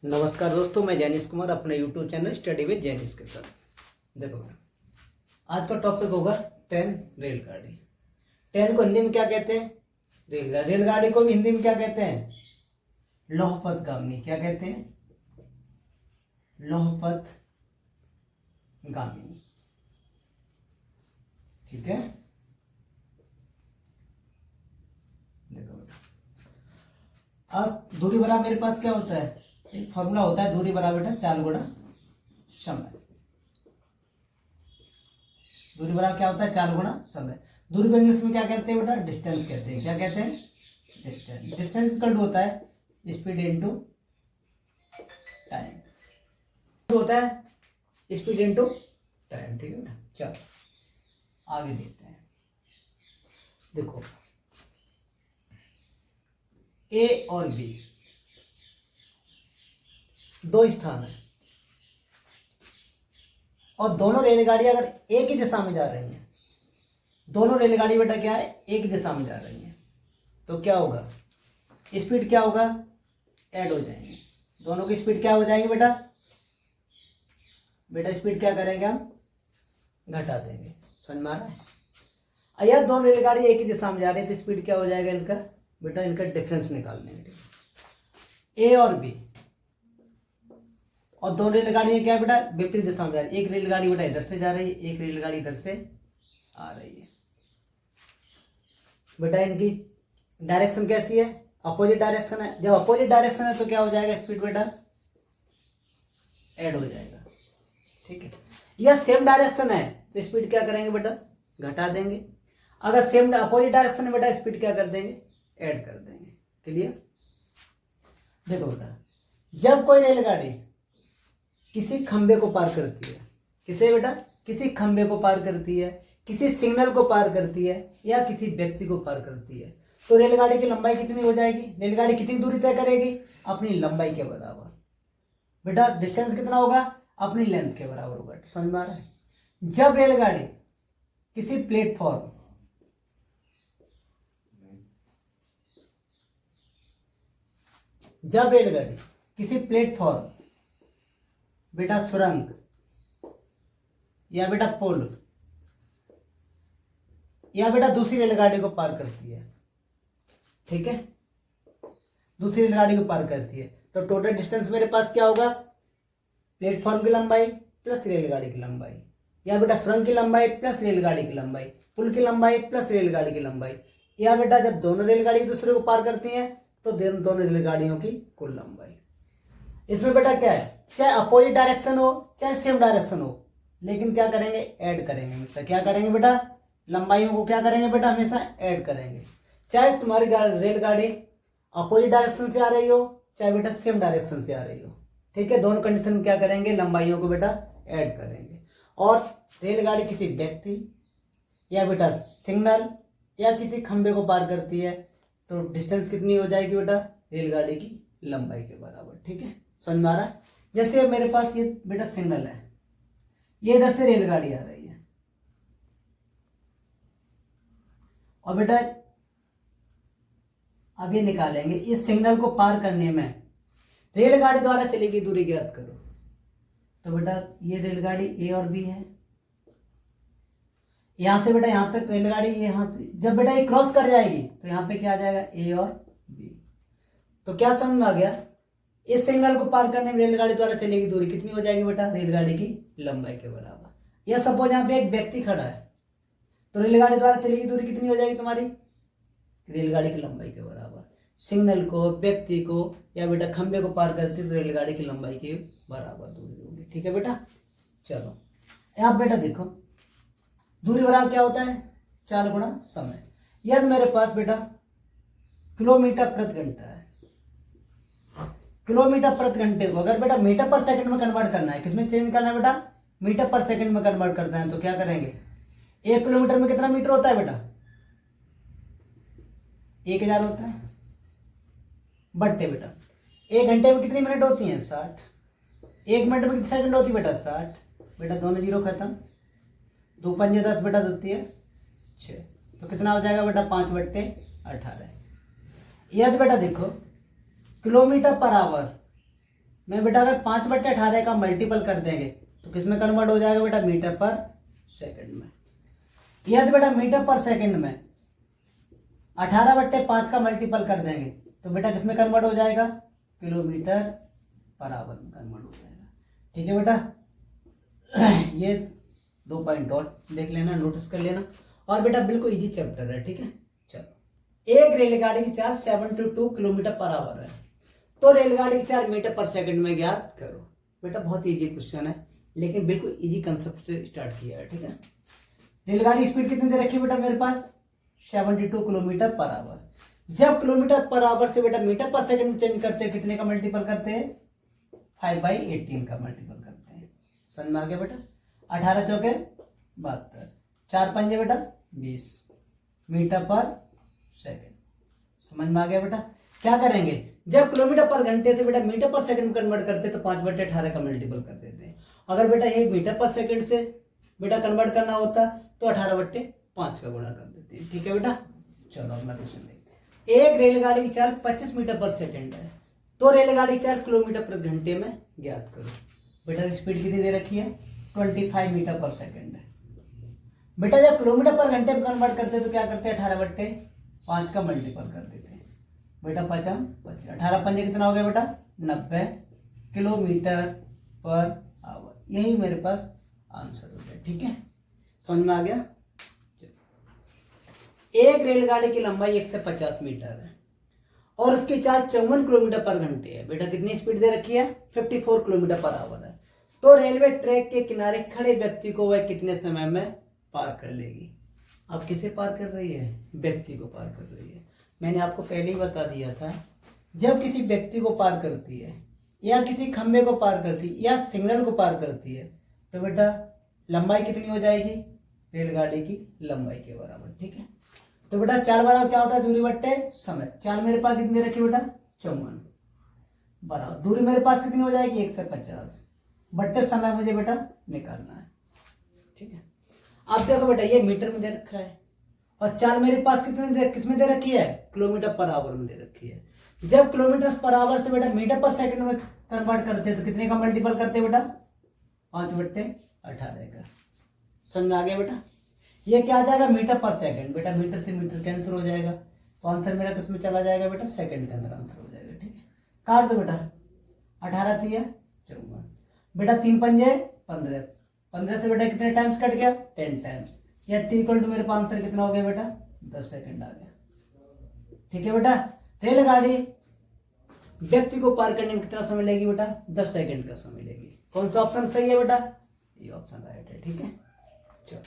नमस्कार दोस्तों, मैं जैनिश कुमार अपने YouTube channel study with Jainish के साथ। देखो, आज का टॉपिक होगा ट्रेन, रेलगाड़ी। ट्रेन को हिंदी में क्या कहते हैं? रेलगाड़ी। रेलगाड़ी को भी हिंदी में क्या कहते हैं? लौहपथगामिनी। क्या कहते हैं? लौहपथगामिनी। ठीक है। देखो, अब दूरी बराबर मेरे पास क्या होता है? एक फॉर्मूला होता है, दूरी बराबर बेटा 4 गुणा समय। दूरी बराबर क्या होता है? 4 गुणा समय। दूरी को इंग्लिश में क्या कहते हैं बेटा? डिस्टेंस कहते हैं। क्या कहते हैं? डिस्टेंस। डिस्टेंस इक्वल टू होता है स्पीड इनटू टाइम। होता है स्पीड इनटू टाइम। ठीक है बेटा। चलो आगे देखते हैं। देखो, ए और बी दो स्थान है और दोनों रेलगाड़ियां अगर एक ही दिशा में जा रही हैं, दोनों रेलगाड़ी बेटा क्या है? एक ही दिशा में जा रही हैं, तो क्या होगा? स्पीड क्या होगा? ऐड हो जाएंगे। दोनों की स्पीड क्या हो जाएगी बेटा? बेटा स्पीड क्या करेंगे हम? घटा देंगे। समझ में आ रहा है? यार दोनों रेलगाड़ी एक ही दिशा में जा रही है तो स्पीड क्या हो जाएगा इनका? बेटा इनका डिफरेंस निकालने हैं। ए और बी, और दोनों रेलगाड़ियां क्या है बेटा? विपरीत दिशा में जा रही है। एक रेलगाड़ी बेटा इधर से जा रही है, एक रेलगाड़ी इधर से आ रही है। बेटा इनकी डायरेक्शन कैसी है? अपोजिट डायरेक्शन है। जब अपोजिट डायरेक्शन है तो क्या हो जाएगा? स्पीड बेटा ऐड हो जाएगा। ठीक है। यह सेम डायरेक्शन है तो स्पीड क्या करेंगे बेटा? घटा देंगे। अगर सेम अपोजिट डायरेक्शन है बेटा, स्पीड क्या कर देंगे? ऐड कर देंगे। क्लियर? देखो बेटा, जब कोई रेलगाड़ी किसी खंबे को पार करती है, किसे बेटा? किसी खंबे को पार करती है, किसी सिग्नल को पार करती है, या किसी व्यक्ति को पार करती है, तो रेलगाड़ी की लंबाई कितनी हो जाएगी? रेलगाड़ी कितनी दूरी तय करेगी? अपनी लंबाई के बराबर। बेटा डिस्टेंस कितना होगा? अपनी लेंथ के बराबर होगा। समझ में आ रहा है? जब रेलगाड़ी किसी प्लेटफॉर्म जब रेलगाड़ी किसी प्लेटफॉर्म बेटा सुरंग या बेटा पुल या बेटा दूसरी रेलगाड़ी को पार करती है, ठीक है, दूसरी रेलगाड़ी को पार करती है, तो टोटल डिस्टेंस मेरे पास क्या होगा? प्लेटफॉर्म की लंबाई प्लस रेलगाड़ी की लंबाई, या बेटा सुरंग की लंबाई प्लस रेलगाड़ी की लंबाई, पुल की लंबाई प्लस रेलगाड़ी की लंबाई, या बेटा जब दोनों रेलगाड़ी एक दूसरे को पार करती हैं तो दोनों रेलगाड़ियों की कुल लंबाई। इसमें बेटा क्या है? चाहे अपोजिट डायरेक्शन हो चाहे सेम डायरेक्शन हो, लेकिन क्या करेंगे? ऐड करेंगे हमेशा। क्या करेंगे बेटा? लंबाइयों को क्या करेंगे बेटा? हमेशा ऐड करेंगे। चाहे तुम्हारी रेलगाड़ी अपोजिट डायरेक्शन से आ रही हो चाहे बेटा सेम डायरेक्शन से आ रही हो, ठीक है, दोनों कंडीशन में क्या करेंगे? लंबाइयों को बेटा ऐड करेंगे। और रेलगाड़ी किसी व्यक्ति या बेटा सिग्नल या किसी खंबे को पार करती है तो डिस्टेंस कितनी हो जाएगी बेटा? रेलगाड़ी की लंबाई के बराबर। ठीक है, समझ में आ रहा है? जैसे मेरे पास ये बेटा सिग्नल है, ये इधर से रेलगाड़ी आ रही है, और बेटा अब ये निकालेंगे इस सिग्नल को पार करने में रेलगाड़ी द्वारा चली गई दूरी ज्ञात करो। तो बेटा ये रेलगाड़ी ए और बी है, यहां से बेटा यहां तक रेलगाड़ी यहां से जब बेटा ये क्रॉस कर जाएगी तो यहां पे क्या आ जाएगा? ए और बी। तो क्या समझ में आ गया? इस सिग्नल को पार करने में रेलगाड़ी द्वारा चलेगी दूरी कितनी हो जाएगी बेटा? रेलगाड़ी की लंबाई के बराबर। या सपोज यहाँ पे एक व्यक्ति खड़ा है तो रेलगाड़ी द्वारा चलेगी दूरी कितनी हो जाएगी तुम्हारी? रेलगाड़ी की लंबाई के बराबर। सिग्नल को, व्यक्ति को या बेटा खंबे को पार करती तो रेलगाड़ी की लंबाई के बराबर दूरी होगी। ठीक है बेटा। चलो अब बेटा देखो, दूरी बराबर क्या होता है? 4 गुणा समय। यदि मेरे पास बेटा किलोमीटर प्रति घंटा है, किलोमीटर प्रति घंटे को अगर बेटा मीटर पर सेकंड में कन्वर्ट करना है, किसमें चेंज करना है बेटा? मीटर पर सेकंड में कन्वर्ट करना है, तो क्या करेंगे? 1 किलोमीटर में कितना मीटर होता है बेटा? 1000 होता है। बट्टे बेटा 1 घंटे में कितनी मिनट होती हैं? 60। 1 मिनट में कितनी सेकंड होती है बेटा? 60। बेटा दोनों जीरो खत्म, 2 पंजे 10 बेटा, द्वितीय 6, तो कितना हो जाएगा बेटा? 5/18। यदि बेटा देखो किलोमीटर पर आवर मैं बेटा अगर 5/18 का मल्टीपल कर देंगे तो किस में कन्वर्ट हो जाएगा बेटा, मीटर पर सेकंड में। यदि बेटा मीटर पर सेकंड में 18/5 का मल्टीपल कर देंगे तो बेटा किस में कन्वर्ट हो जाएगा, किलोमीटर पर आवर में कन्वर्ट हो जाएगा। ठीक है बेटा, ये 2 पॉइंट और देख लेना, नोटिस कर लेना। और बेटा बिल्कुल इजी चैप्टर है। ठीक है, चलो। एक रेलगाड़ी की चाल 72 किलोमीटर पर आवर है, तो रेलगाड़ी की चाल मीटर पर सेकंड में ज्ञात करो। बेटा बहुत इजी क्वेश्चन है, लेकिन बिल्कुल इजी कंसेप्ट से स्टार्ट किया है। ठीक है, रेलगाड़ी की स्पीड कितनी दे रखी है बेटा मेरे पास, 72 किलोमीटर पर आवर। जब किलोमीटर पर आवर से बेटा मीटर पर सेकंड में चेंज करते हैं, कितने का मल्टीपल करते हैं, 5/18 का मल्टीपल करते हैं। समझ में आ गया बेटा, 18 चौके 72, 4 पंजे बेटा 20 मीटर पर सेकंड। समझ में आ गया बेटा। क्या करेंगे, जब किलोमीटर पर घंटे से बेटा मीटर पर सेकंड कन्वर्ट करते हैं तो 5/18 का मल्टीपल कर देते हैं। अगर बेटा ये मीटर पर सेकंड से बेटा कन्वर्ट करना होता तो 18/5 का गुणा कर देते हैं। ठीक है बेटा, चलो अगला क्वेश्चन देखते हैं। एक रेलगाड़ी की चाल 25 मीटर पर सेकंड है, तो रेलगाड़ी की चाल किलोमीटर प्रति घंटे में ज्ञात करो। बेटा स्पीड कितनी दे रखी है, 25 मीटर पर सेकंड है। बेटा जब किलोमीटर पर घंटे में कन्वर्ट करते हैं तो क्या करते हैं, 18/5 का मल्टीपल कर देते हैं। बेटा 5 18 पंजे कितना हो गया बेटा, 90 किलोमीटर पर आवर। यही मेरे पास आंसर हो गया। ठीक है, समझ में आ गया। एक रेलगाड़ी की लंबाई 150 मीटर है और उसकी चाल 54 किलोमीटर पर घंटे है। बेटा कितनी स्पीड दे रखी है, 54 किलोमीटर पर आवर है। तो रेलवे ट्रैक के किनारे खड़े व्यक्ति को वह कितने समय में पार कर लेगी। अब किसे पार कर रही है, व्यक्ति को पार कर रही है। मैंने आपको पहले ही बता दिया था, जब किसी व्यक्ति को पार करती है या किसी खंबे को पार करती है या सिग्नल को पार करती है तो बेटा लंबाई कितनी हो जाएगी, रेलगाड़ी की लंबाई के बराबर। ठीक है, तो बेटा 4 बराबर क्या होता है, दूरी बट्टे समय। चाल मेरे पास कितनी रखी बेटा, 54 बराबर दूरी मेरे पास कितनी हो जाएगी, 150 बट्टे समय मुझे बेटा निकालना है। ठीक है, अब देखो बेटा ये मीटर में दे रखा है और चाल मेरे पास किसमें दे रखी है, किलोमीटर पर आवर में दे रखी है। जब किलोमीटर पर आवर से बेटा मीटर पर सेकंड में कन्वर्ट करते हैं तो कितने का मल्टीपल करते हैं बेटा, 5/18 का। समझ में आ गया बेटा। ये क्या आ जाएगा, मीटर पर सेकंड। बेटा मीटर से मीटर कैंसिल हो जाएगा तो आंसर मेरा किसमें चला जाएगा बेटा, सेकंड के अंदर आंसर हो जाएगा। ठीक है, काट दो बेटा, 18 3 54 बेटा 3 पंजे 15, 15 से बेटा कितने टाइम्स कट गया, 10 टाइम्स। या टी इक्वल टू मेरे पास आंसर कितना हो गया बेटा, 10 सेकंड आ गया। ठीक है बेटा, रेलगाड़ी व्यक्ति को पार करने में कितना समय लेगी बेटा, 10 सेकंड का समय लेगी। कौन सा ऑप्शन सही है बेटा, ये ऑप्शन राइट है। ठीक है, चलो।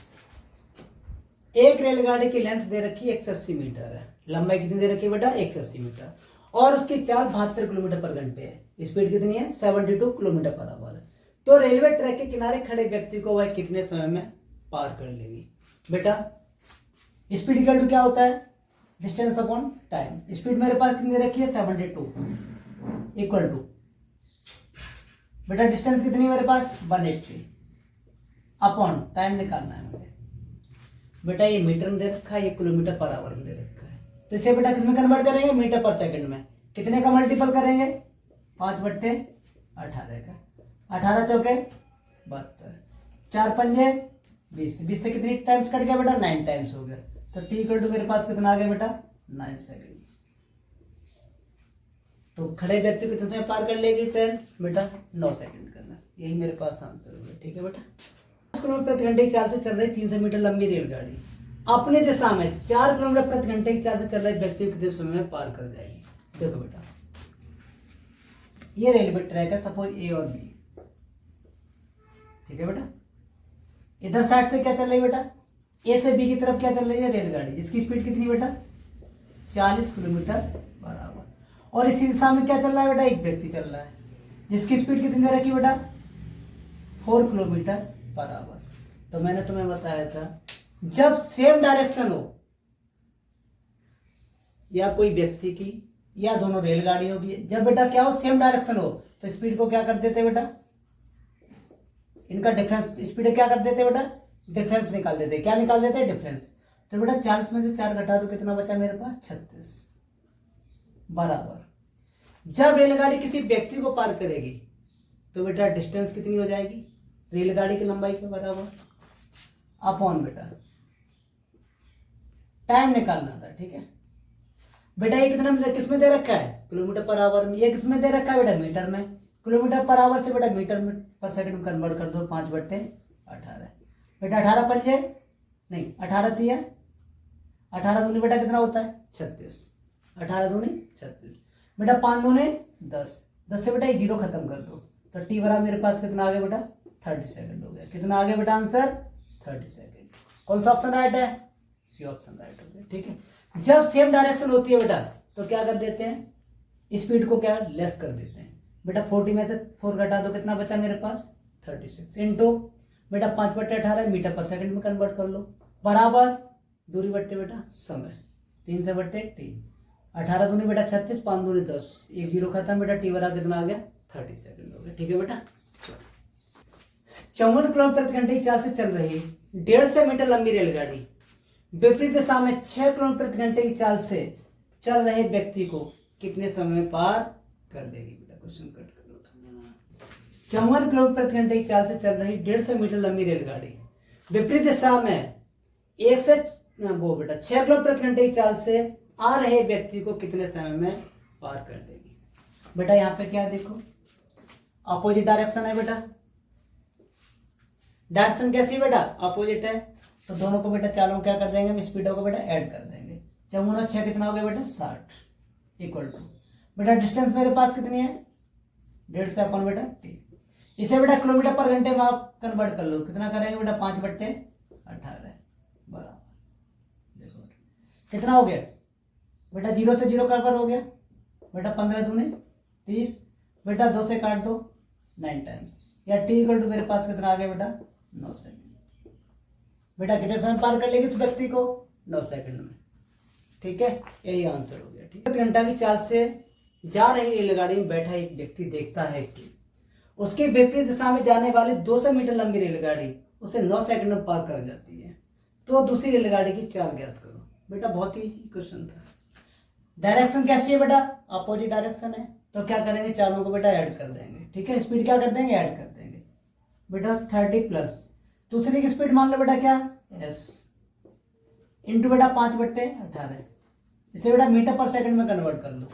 एक रेलगाड़ी की लेंथ दे रखी है 180 मीटर है, लंबाई कितनी दे रखी है बेटा, 180 मीटर और उसकी चाल 72 किलोमीटर पर घंटे है। स्पीड कितनी है, 72 किलोमीटर पर आवर है। तो रेलवे ट्रैक के किनारे खड़े व्यक्ति को वह कितने समय में पार कर लेगी। बेटा स्पीड इक्वल टू क्या होता है, डिस्टेंस अपॉन टाइम। स्पीड मेरे पास कितनी दे रखी है, 72 इक्वल टू बेटा डिस्टेंस कितनी है मेरे पास, 180 अपॉन टाइम निकालना है मुझे। बेटा ये मीटर में दे रखा है, ये किलोमीटर पर आवर में दे रखा है, तो इसे बेटा किसमें कन्वर्ट करेंगे, मीटर पर सेकंड में। कितने का मल्टीपल करेंगे, 5/18 का। 18 चौके 72, 4 पंजे 20, 20 से कितनी टाइम्स कट गया बेटा, 9 टाइम्स हो गया। तो टी इक्वल टू मेरे पास कितना आ गया बेटा, 9 सेकंड। तो खड़े व्यक्ति को कितने समय पार कर लेगी ट्रेन बेटा, 9 सेकंड के अंदर। यही मेरे पास आंसर हो गया। ठीक है बेटा, 10 किलोमीटर प्रति घंटे की चाल से चल रही 300 मीटर लंबी रेलगाड़ी अपनी दिशा में 4 किलोमीटर प्रति घंटे की चाल से चल रहे व्यक्ति को कितने समय में पार कर जाएगी। देखो बेटा ये रेलवे ट्रैक है, सपोज ए और बी। ठीक है बेटा, इधर साइड से क्या चल रही है बेटा, ए से बी की तरफ क्या चल रही है, रेलगाड़ी, जिसकी स्पीड कितनी बेटा, 40 किलोमीटर पर आवर। और इसी दिशा में क्या चल रहा है बेटा, एक व्यक्ति चल रहा है जिसकी स्पीड कितनी दे रखी बेटा, 4 किलोमीटर पर आवर। तो मैंने तुम्हें बताया था जब सेम डायरेक्शन हो या कोई व्यक्ति की या दोनों रेलगाड़ियों की, जब बेटा क्या हो, सेम डायरेक्शन हो तो स्पीड को क्या कर देते बेटा, इनका डिफरेंस, स्पीड क्या कर देते बेटा, डिफरेंस निकाल देते। क्या निकाल देते, डिफरेंस। तो बेटा 40 में से 4 घटा दो, कितना बचा मेरे पास, 36 बराबर। जब रेलगाड़ी किसी व्यक्ति को पार करेगी तो बेटा डिस्टेंस कितनी हो जाएगी, रेलगाड़ी की लंबाई के बराबर, अपॉन बेटा टाइम निकालना था। ठीक है बेटा, ये कितना किसमें दे रखा है, किलोमीटर पर आवर में। ये किसमें दे रखा है बेटा, मीटर में। किलोमीटर पर आवर से बेटा मीटर में पर सेकंड में कन्वर्ट कर दो, 5/18 बेटा। 18 पंजे नहीं, 18 दिया, 18 दूनी बेटा कितना होता है 36, 18 दूनी 36 बेटा, 5 दूनी 10, 10 से बेटा ये 0 खत्म कर दो, तो टी बराबर मेरे पास कितना आ गया बेटा 30 सेकंड हो गया। कितना आ गया बेटा आंसर 30 सेकंड। कौन सा ऑप्शन राइट है, सी ऑप्शन राइट हो गया। ठीक है, जब सेम डायरेक्शन होती है बेटा तो क्या कर देते हैं, स्पीड को क्या लेस कर देते हैं बेटा। 40 में से 4 घटा दो, कितना बचा मेरे पास 36 इंटू बेटा 5/18 मीटर पर सेकंड में कन्वर्ट कर लो, बराबर दूरी बट्टे बेटा समय, 3 से बट्टे 3, 18 दूनी बेटा 36, 5 दूनी 10, 1 0 खत्म बेटा, टी बराबर कितना आ गया 30 सेकंड हो गया। ठीक है बेटा, 54 किलोमीटर प्रति घंटे की चाल से चल रही 150 मीटर लंबी रेलगाड़ी विपरीत दिशा में 6 किलोमीटर प्रति घंटे की चाल से चल रहे व्यक्ति को कितने समय में पार कर देगी बेटा। क्वेश्चन कट करो। 54 किलोमीटर प्रति घंटे की चाल से चल रही 150 मीटर लंबी रेलगाड़ी विपरीत दिशा में 6 किलोमीटर प्रति घंटे की चाल से आ रहे व्यक्ति को कितने समय में पार कर देगी बेटा। यहाँ पे क्या देखो, अपोजिट डायरेक्शन है बेटा। डायरेक्शन कैसी है बेटा, अपोजिट है, तो दोनों को बेटा चालों क्या कर देंगे, हम स्पीडों को बेटा ऐड कर देंगे। 54 6 कितना हो गया बेटा 60 इक्वल टू बेटा डिस्टेंस मेरे पास कितनी है 150 से अपन बेटा टी। इसे बेटा किलोमीटर पर घंटे में आप कन्वर्ट कर लो, कितना करेंगे बेटा 5/18 बराबर, देखो कितना हो गया बेटा, 0 से 0 कवर हो गया बेटा, 15 दूनी 30 बेटा, 2 से काट दो 9 टाइम्स, या टी इक्वल टू मेरे पास कितना आ गया बेटा 9 सेकंड बेटा। कितने समय पार कर लेगी इस व्यक्ति को 9 सेकंड में। ठीक है, यही आंसर हो गया। ठीक है, घंटा की चाल से जा रही रेलगाड़ी में बैठा एक व्यक्ति देखता है कि उसके विपरीत दिशा में जाने वाली 200 मीटर लंबी रेलगाड़ी उसे 9 सेकंड में पार कर जाती है, तो दूसरी रेलगाड़ी की चाल ज्ञात करो बेटा। बहुत ही क्वेश्चन था। डायरेक्शन कैसी है बेटा, अपोजिट डायरेक्शन है, तो क्या करेंगे चालों को बेटा ऐड कर देंगे। ठीक है, स्पीड क्या कर देंगे ऐड कर देंगे बेटा, 30 प्लस दूसरी की स्पीड मान लो बेटा क्या एस इंटू बेटा 5/18, इसे बेटा मीटर पर सेकंड में कन्वर्ट कर लो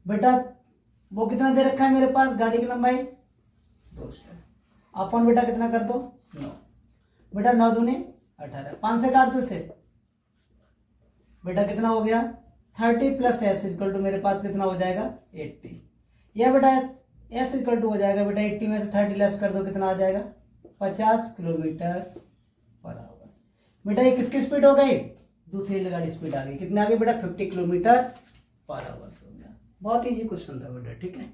बेटा। वो कितना दे रखा है मेरे पास, गाड़ी की लंबाई 200 अपन बेटा कितना कर दो 9 बेटा, 9 दूनी 18, 5 से काट दो इसे बेटा, कितना हो गया 30 प्लस एस इक्वल टू मेरे पास कितना हो जाएगा 80, यह बेटा एस इक्वल टू हो जाएगा बेटा 80 में से 30 लेस कर दो, कितना आ जाएगा 50 किलोमीटर पर आवर बेटा। ये किसकी स्पीड हो गई, दूसरी रेलगाड़ी स्पीड आ गई, कितने आ गई बेटा 50 किलोमीटर पर आवर हो गया। बहुत ईजी क्वेश्चन था बेटा। ठीक है।